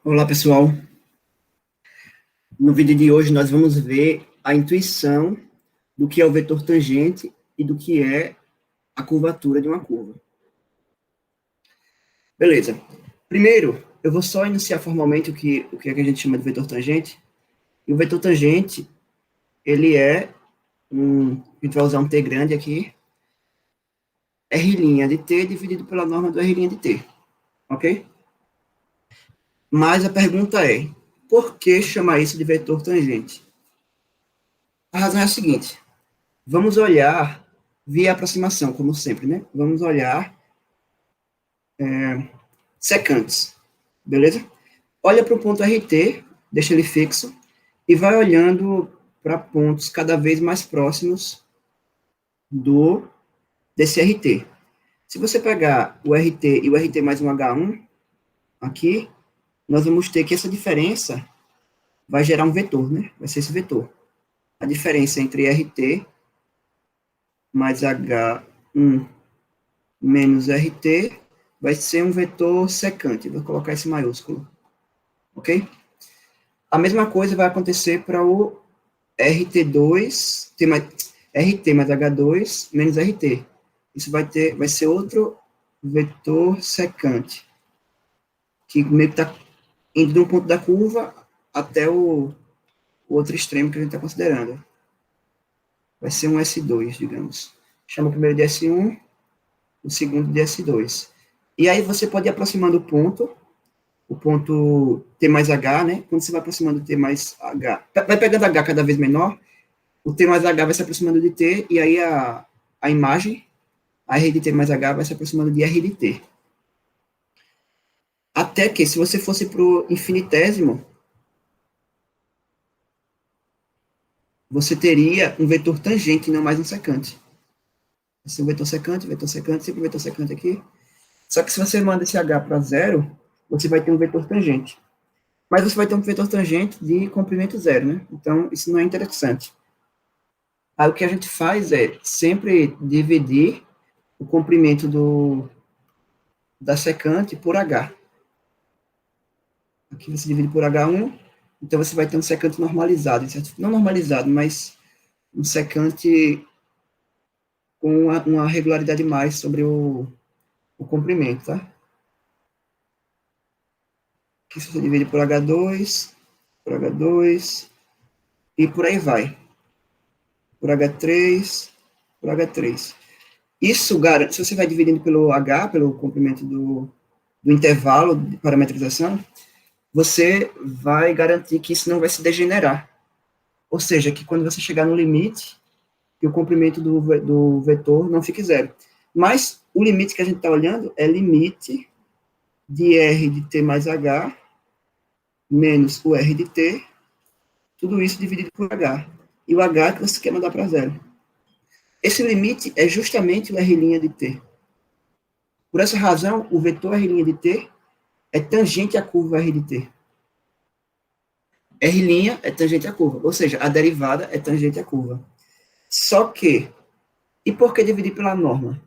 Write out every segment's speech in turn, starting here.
Olá, pessoal. No vídeo de hoje, nós vamos ver a intuição do que é o vetor tangente e do que é a curvatura de uma curva. Beleza. Primeiro, eu vou só iniciar formalmente o que a gente chama de vetor tangente. E o vetor tangente, ele é a gente vai usar um T grande aqui, R' de T dividido pela norma do R' de T, ok? Mas a pergunta é, por que chamar isso de vetor tangente? A razão é a seguinte: vamos olhar via aproximação, como sempre, né? Vamos olhar secantes, beleza? Olha para o ponto RT, deixa ele fixo, e vai olhando para pontos cada vez mais próximos desse RT. Se você pegar o RT e o RT mais um H1 aqui, nós vamos ter que essa diferença vai gerar um vetor, né? Vai ser esse vetor. A diferença entre RT mais H1 menos RT vai ser um vetor secante. Vou colocar esse maiúsculo. Ok? A mesma coisa vai acontecer para o RT2, RT mais H2 menos RT. Isso vai ser outro vetor secante, que meio que está indo de um ponto da curva até o outro extremo que a gente está considerando. Vai ser um S2, digamos. Chama o primeiro de S1, o segundo de S2. E aí você pode ir aproximando o ponto T mais H, né? Quando você vai aproximando T mais H, vai pegando H cada vez menor, o T mais H vai se aproximando de T, e aí a imagem, a R de T mais H, vai se aproximando de R de T. Até que, se você fosse para o infinitésimo, você teria um vetor tangente e não mais um secante. Esse é um vetor secante, sempre um vetor secante aqui. Só que se você manda esse H para zero, você vai ter um vetor tangente. Mas você vai ter um vetor tangente de comprimento zero, né? Então, isso não é interessante. Aí o que a gente faz é sempre dividir o comprimento da secante por H. Aqui você divide por H1, então você vai ter um secante normalizado, certo? Não normalizado, mas um secante com uma regularidade mais sobre o comprimento, tá? Aqui você divide por H2, e por aí vai. Por H3, por H3. Isso garante, se você vai dividindo pelo H, pelo comprimento do intervalo de parametrização, você vai garantir que isso não vai se degenerar. Ou seja, que quando você chegar no limite, que o comprimento do vetor não fique zero. Mas o limite que a gente está olhando é limite de R de T mais H menos o R de T, tudo isso dividido por H. E o H que você quer mandar para zero. Esse limite é justamente o R' de T. Por essa razão, o vetor R' de T é tangente à curva R de T. R' é tangente à curva, ou seja, a derivada é tangente à curva. Só que, e por que dividir pela norma?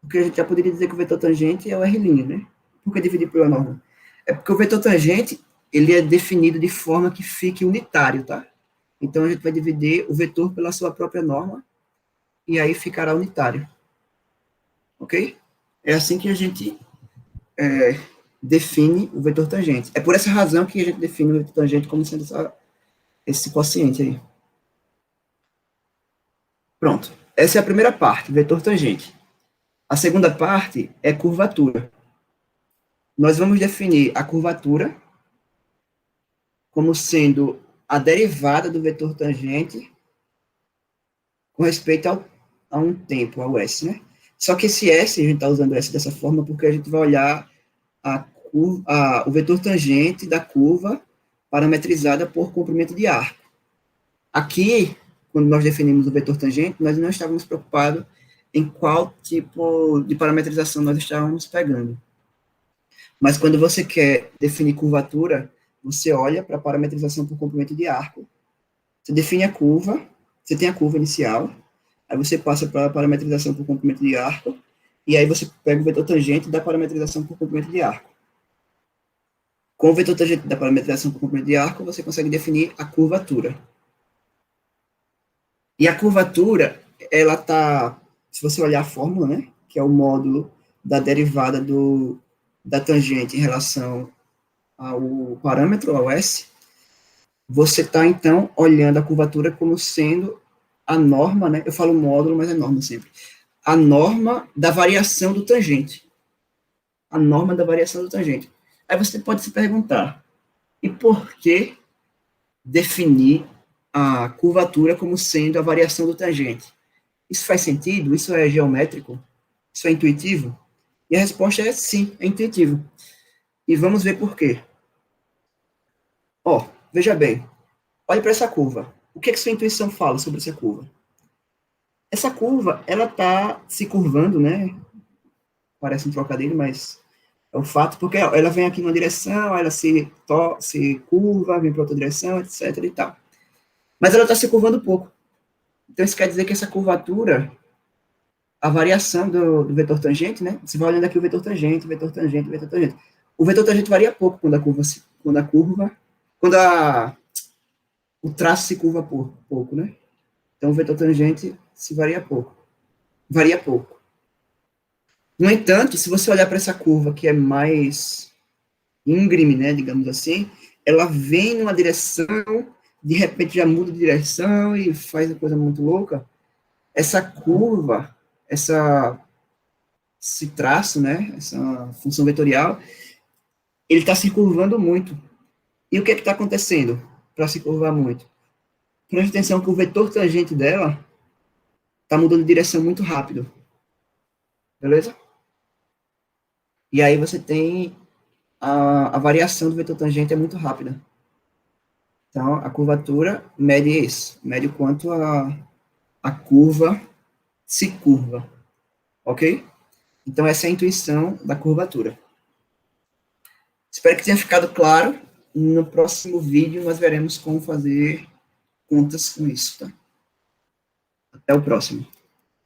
Porque a gente já poderia dizer que o vetor tangente é o R', né? Por que dividir pela norma? É porque o vetor tangente, ele é definido de forma que fique unitário, tá? Então, a gente vai dividir o vetor pela sua própria norma, e aí ficará unitário. Ok? É assim que a gente define o vetor tangente. É por essa razão que a gente define o vetor tangente como sendo esse quociente aí. Pronto. Essa é a primeira parte, vetor tangente. A segunda parte é curvatura. Nós vamos definir a curvatura como sendo a derivada do vetor tangente com respeito a um tempo, ao S, né? Só que esse S, a gente está usando S dessa forma porque a gente vai olhar o vetor tangente da curva parametrizada por comprimento de arco. Aqui, quando nós definimos o vetor tangente, nós não estávamos preocupados em qual tipo de parametrização nós estávamos pegando. Mas quando você quer definir curvatura, você olha para a parametrização por comprimento de arco, você define a curva, você tem a curva inicial, aí você passa para a parametrização por comprimento de arco, e aí você pega o vetor tangente da parametrização por comprimento de arco. Com o vetor tangente da parametrização por comprimento de arco, você consegue definir a curvatura. E a curvatura, ela está, se você olhar a fórmula, né, que é o módulo da derivada da tangente em relação ao parâmetro, ao S, você está, então, olhando a curvatura como sendo a norma, né, eu falo módulo, mas é norma sempre, a norma da variação do tangente. A norma da variação do tangente. Aí você pode se perguntar, e por que definir a curvatura como sendo a variação do tangente? Isso faz sentido? Isso é geométrico? Isso é intuitivo? E a resposta é sim, é intuitivo. E vamos ver por quê. Ó, veja bem, olhe para essa curva. O que sua intuição fala sobre essa curva? Essa curva, ela está se curvando, né? Parece um trocadilho, mas é o fato, porque ela vem aqui numa direção, ela se curva, vem para outra direção, etc. e tal. Mas ela está se curvando pouco. Então, isso quer dizer que essa curvatura, a variação do vetor tangente, né? Você vai olhando aqui o vetor tangente, vetor tangente, vetor tangente. O vetor tangente varia pouco quando o traço se curva pouco, né? Então, o vetor tangente se varia pouco. No entanto, se você olhar para essa curva que é mais íngreme, né, digamos assim, ela vem numa direção, de repente já muda de direção e faz uma coisa muito louca. Essa curva, esse traço, né, essa função vetorial, ele está se curvando muito. E o que está acontecendo para se curvar muito? Preste atenção que o vetor tangente dela está mudando de direção muito rápido. Beleza? E aí você tem a variação do vetor tangente é muito rápida. Então, a curvatura mede isso, mede o quanto a curva se curva, ok? Então, essa é a intuição da curvatura. Espero que tenha ficado claro. No próximo vídeo, nós veremos como fazer contas com isso, tá? Até o próximo.